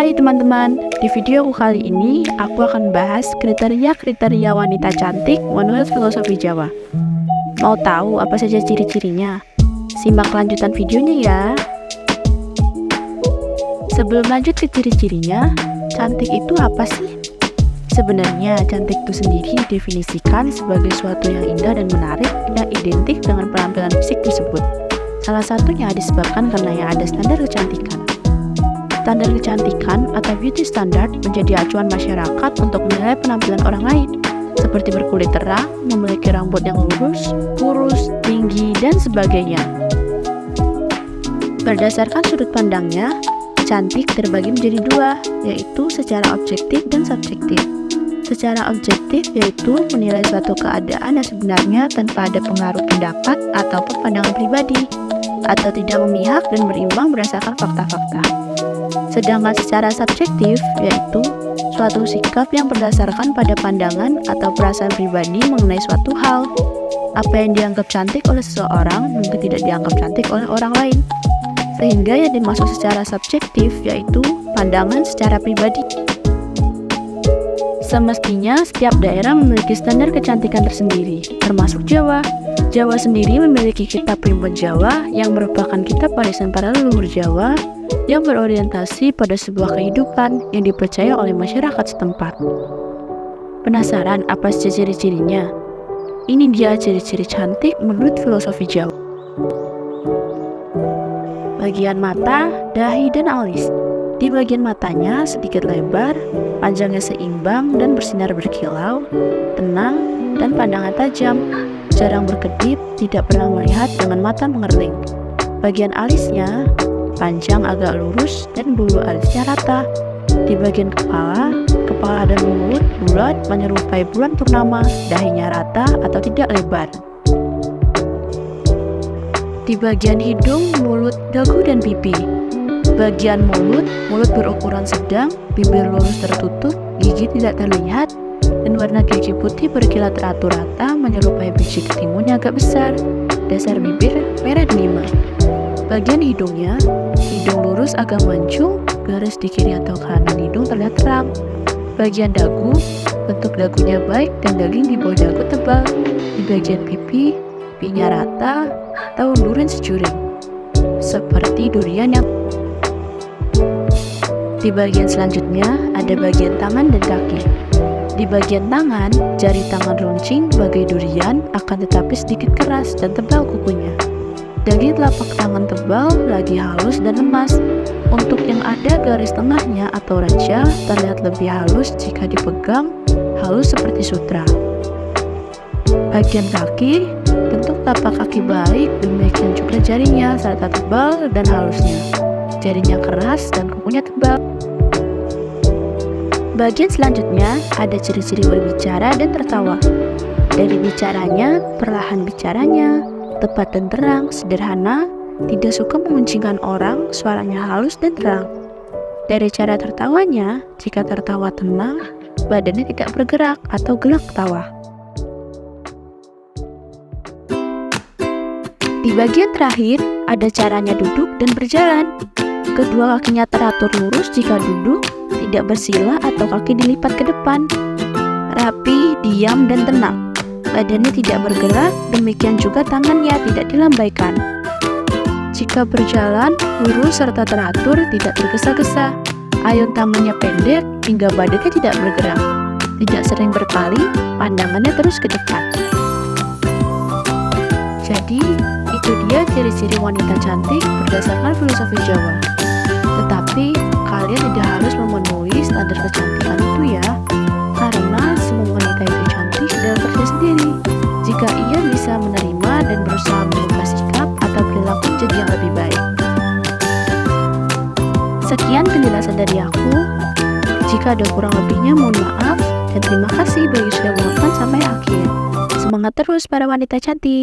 Hai teman-teman, di video kali ini aku akan bahas kriteria-kriteria wanita cantik menurut filosofi Jawa. Mau tahu apa saja ciri-cirinya? Simak kelanjutan videonya ya. Sebelum lanjut ke ciri-cirinya, cantik itu apa sih? Sebenarnya cantik itu sendiri didefinisikan sebagai suatu yang indah dan menarik yang identik dengan penampilan fisik tersebut. Salah satunya disebabkan karena yang ada standar kecantikan. Standar kecantikan atau beauty standard menjadi acuan masyarakat untuk menilai penampilan orang lain, seperti berkulit terang, memiliki rambut yang lurus, kurus, tinggi, dan sebagainya. Berdasarkan sudut pandangnya, cantik terbagi menjadi dua, yaitu secara objektif dan subjektif. Secara objektif yaitu menilai suatu keadaan yang sebenarnya tanpa ada pengaruh pendapat ataupun pandangan pribadi, atau tidak memihak dan berimbang berdasarkan fakta-fakta. Sedangkan secara subjektif yaitu suatu sikap yang berdasarkan pada pandangan atau perasaan pribadi mengenai suatu hal. Apa yang dianggap cantik oleh seseorang mungkin tidak dianggap cantik oleh orang lain. Sehingga yang dimaksud secara subjektif yaitu pandangan secara pribadi. Semestinya setiap daerah memiliki standar kecantikan tersendiri, termasuk Jawa. Jawa sendiri memiliki kitab Primbon Jawa yang merupakan kitab warisan para leluhur Jawa yang berorientasi pada sebuah kehidupan yang dipercaya oleh masyarakat setempat. Penasaran apa saja ciri-cirinya? Ini dia ciri-ciri cantik menurut filosofi Jawa. Bagian mata, dahi, dan alis. Di bagian matanya sedikit lebar, panjangnya seimbang dan bersinar berkilau, tenang, dan pandangan tajam, jarang berkedip, tidak pernah melihat dengan mata mengerling. Bagian alisnya panjang agak lurus dan bulu alisnya rata. Di bagian kepala dan mulut bulat menyerupai bulan purnama, dahinya rata atau tidak lebar. Di bagian hidung, mulut, dagu, dan pipi. Bagian mulut berukuran sedang, bibir lurus tertutup, gigi tidak terlihat, dan warna gigi putih berkilat teratur rata menyerupai biji ketimun yang agak besar. Dasar bibir merah delima. Bagian hidungnya, hidung lurus agak mancung, garis di kiri atau kanan hidung terlihat terang. Bagian dagu, bentuk dagunya baik dan daging di bawah dagu tebal. Di bagian pipi, pipinya rata atau durian sejuring, seperti durian yang. Di bagian selanjutnya ada bagian tangan dan kaki. Di bagian tangan, jari tangan runcing bagai durian akan tetapi sedikit keras dan tebal kukunya. Daging telapak tangan tebal, lagi halus dan lemas. Untuk yang ada garis tengahnya atau raja terlihat lebih halus jika dipegang, halus seperti sutra. Bagian kaki, bentuk tapak kaki baik, demikian juga jarinya serta tebal dan halusnya. Jarinya keras dan kukunya tebal. Bagian selanjutnya ada ciri-ciri berbicara dan tertawa. Dari bicaranya, perlahan bicaranya, tepat dan terang, sederhana, tidak suka memuncingkan orang, suaranya halus dan terang. Dari cara tertawanya, jika tertawa tenang, badannya tidak bergerak atau gelak tawa. Di bagian terakhir, ada caranya duduk dan berjalan. Kedua kakinya teratur lurus jika duduk, tidak bersila atau kaki dilipat ke depan. Rapi, diam, dan tenang. Badannya tidak bergerak, demikian juga tangannya tidak dilambaikan. Jika berjalan, lurus serta teratur, tidak tergesa-gesa. Ayun tangannya pendek, hingga badannya tidak bergerak. Tidak sering berpaling, pandangannya terus ke depan. Jadi, itu dia ciri-ciri wanita cantik berdasarkan filosofi Jawa. Tetapi, kalian tidak harus memenuhi standar kecantikan itu ya, karena semua wanita itu cantik dalam versi sendiri. Jika ia bisa menerima dan berusaha mengubah sikap atau perilaku menjadi yang lebih baik. Sekian penjelasan dari aku. Jika ada kurang lebihnya mohon maaf, dan terima kasih bagi sudah menonton sampai akhir. Semangat terus para wanita cantik!